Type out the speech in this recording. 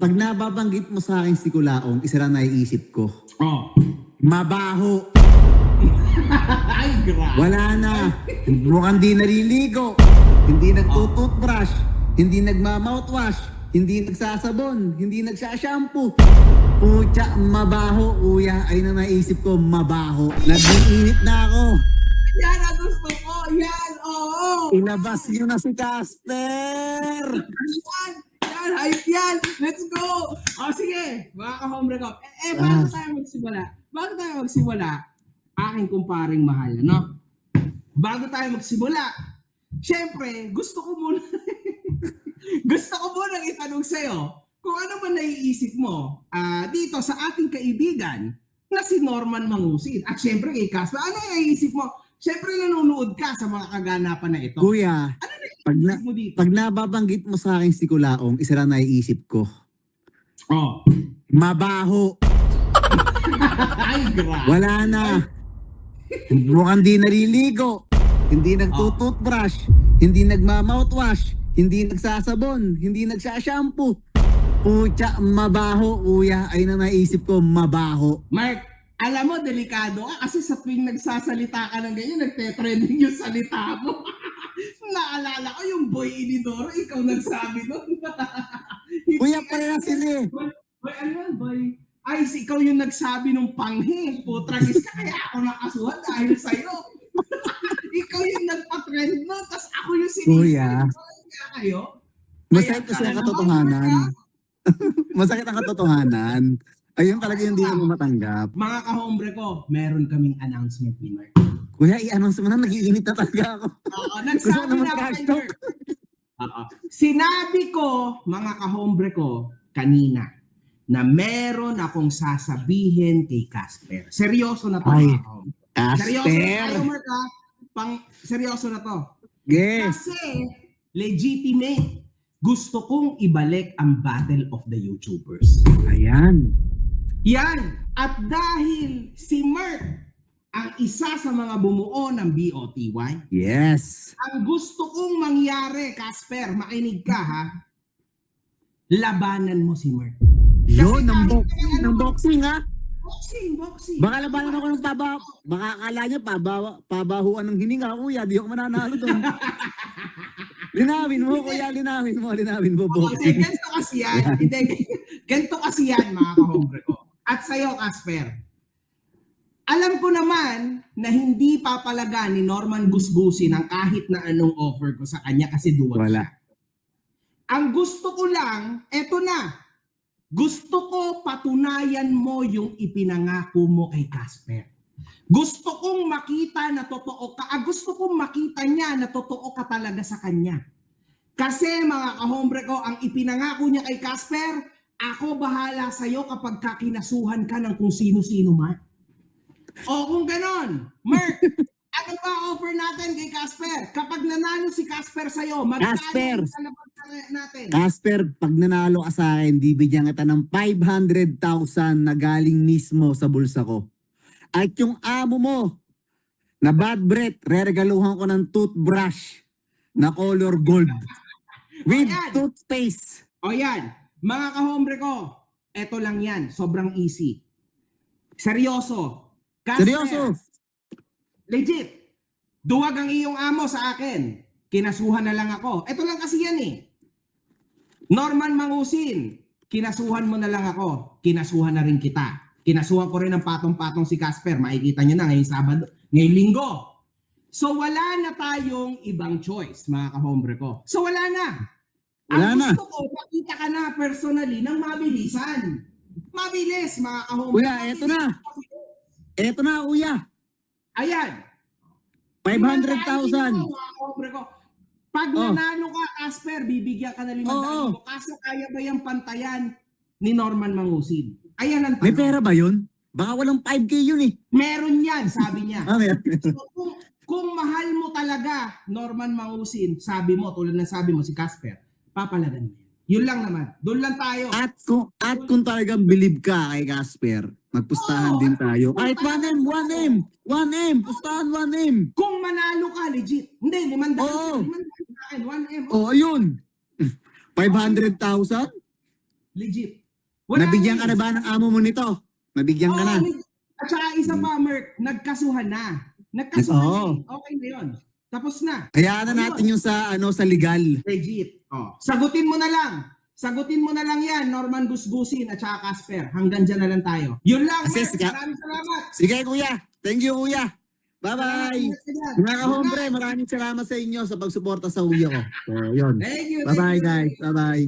Pag nababanggit mo sa akin si Kulaong, isa lang naiisip ko. Oh. Mabaho. Ay, grabe. Wala na. Mukhang di naliligo. Hindi nagtututbrush. Hindi nagmamouthwash. Hindi nagsasabon. Hindi nagsashampoo. Pucha, mabaho. Uya, ay na naisip ko, mabaho. Nag-iinit na ako. Yan ang gusto ko. Yan, oo. Ilabas nyo na si Casper. Yan, yan, hype yan. Let's go. O sige, mga ka-hombre ko. Bago tayo magsimula, aking kumparing mahal, no? Bago tayo magsimula, syempre, gusto ko muna itanong sa'yo kung ano man naiisip mo dito sa ating kaibigan na si Norman Mangusid. At syempre kay Casper, ano naiisip mo? Syempre nanonood ka sa mga kaganapan na ito. Kuya, Ano naiisip mo dito? pag nababanggit mo sa akin si Kulaong, isa lang naiisip ko. Oh. Mabaho. Ay, grabe. Wala na. Mukhang di naliligo. Hindi nagtututbrush. Hindi nagmamouthwash. Hindi nagsasabon. Hindi nagsashampoo. Pucha, mabaho. Uya, ay na naisip ko, mabaho. Mark, alam mo, delikado ka kasi sa tuwing nagsasalita ka ng ganyan, nagte-trending yung salita mo. Naalala ko yung Boy Inidoro, ikaw nagsabi nun. Kuya, pareha sila eh. Boy, ano yan, Boy? Ay, ikaw yung nagsabi nung panghe. Putragis ka, kaya ako nakasuhan dahil sa'yo. Ikaw yung nagpa-trend nun, tas ako yung Kuya. Kaya kayo? Masakit kasi ang katotohanan. Masakit ang katotohanan. Ayun talaga yung di mo matanggap. Mga ka-hombre ko, meron kaming announcement ni Mark. Kuya, i-announce mo na, nag-iinit na talaga ako. Oo, Gusto ko nagsabi naman na ako kay cash-talk. Mark. Oo. Sinabi ko, mga ka-hombre ko, kanina, na meron akong sasabihin kay Casper. Seryoso na to, Ay, mga ka-hombre. Seryoso na Casper. tayo, Mark, ha? Seryoso na to. Yes. Kasi, legitimate. Gusto kong ibalik ang Battle of the YouTubers. Ayan. Yan. At dahil si Mark ang isa sa mga bumuo ng BOTY, Yes. ang gusto kong mangyari, Casper, makinig ka ha, labanan mo si Mark. Yun, ng kahit boxing, ano- ng boxing ha. Boxing. Baka labanan ako ng baka akala niya pabahuan ng hininga, kuya, di ako mananalo doon. Linawin mo, kuya, linawin mo, Kasi boxing. ganito kasi yan. Hindi, ganito kasi yan, mga kahombre ko. At sa'yo, Casper, alam ko naman na hindi papalaga ni Norman Gusgusin ang kahit na anong offer ko sa kanya kasi duwag Wala. siya. Ang gusto ko lang, eto na. Gusto ko patunayan mo yung ipinangako mo kay Casper. Gusto kong makita na totoo ka. Gusto kong makita niya na totoo ka talaga sa kanya. Kasi mga kahombre ko, ang ipinangako niya kay Casper, ako bahala sa'yo kapag kakinasuhan ka ng kung sino-sino man. O kung ganon, Mark, ano ba offer natin kay Casper? Kapag nanalo si Casper sa'yo, Casper! magkano ang kalabas natin? Casper, pag nanalo ka sa akin, bibigyan kita ng 500,000 na galing mismo sa bulsa ko. At yung amo mo, na bad breath, reregaluhan ko ng toothbrush na color gold. With Ayan. toothpaste. O yan, mga kahombre ko, eto lang yan, sobrang easy. Seryoso. Casper, Seryoso. legit. Duwag ang iyong amo sa akin. Kinasuhan na lang ako. Eto lang kasi yan eh. Norman Mangusin, kinasuhan mo na lang ako. Kinasuhan na rin kita. Kinasuhan ko rin ng patong-patong si Casper. Makikita nyo na ngayong Sabado, ngayong Linggo. So wala na tayong ibang choice, mga kahombre ko. So wala na. Wala Ang na. gusto ko, makita ka na personally ng mabilisan. Mabilis, mga kahombre. Kuya, eto na. Eto na, kuya. Ayan. 500,000. Mga kahombre ko. Pag nanalo ka, Casper, bibigyan ka na 500,000 mo. Kaso kaya ba yung pantayan ni Norman Mangusid? Ayan ang May tanong. pera ba yun? Baka walang 5K yun eh. Meron yan, sabi niya. Meron. So, kung mahal mo talaga, Norman Mangusin, sabi mo, tulad ng sabi mo si Casper, papalagan mo yan. Yun lang naman. Doon lang tayo. At kung talagang believe ka kay Casper, magpustahan din tayo. Kahit 1M, 1M, 1M, pustahan 1M. Kung manalo ka, legit. Hindi, 500 Oo. 500 sa akin, 1M. Oh, ayun. 500,000? Legit. Wala Nabigyan ka eh. na ba ng amo mo nito? Nabigyan ka Oo, na. At saka isa pa, Merk, nagkasuhan na. Nagkasuhan na Oo. eh. Okay na yun. Tapos na. Hayaan na natin yung sa legal. Legit. Sagutin mo na lang. Sagutin mo na lang yan, Norman Gusgusin at saka Casper. Hanggang dyan na lang tayo. Yun lang, Kasi Merk. Maraming salamat. Sige kuya. Thank you kuya. Bye-bye. Salamat ka dyan. Mga kahombre, maraming salamat sa inyo sa pagsuporta sa kuya ko. So, yun. Thank you. Bye-bye thank you. guys. Bye-bye.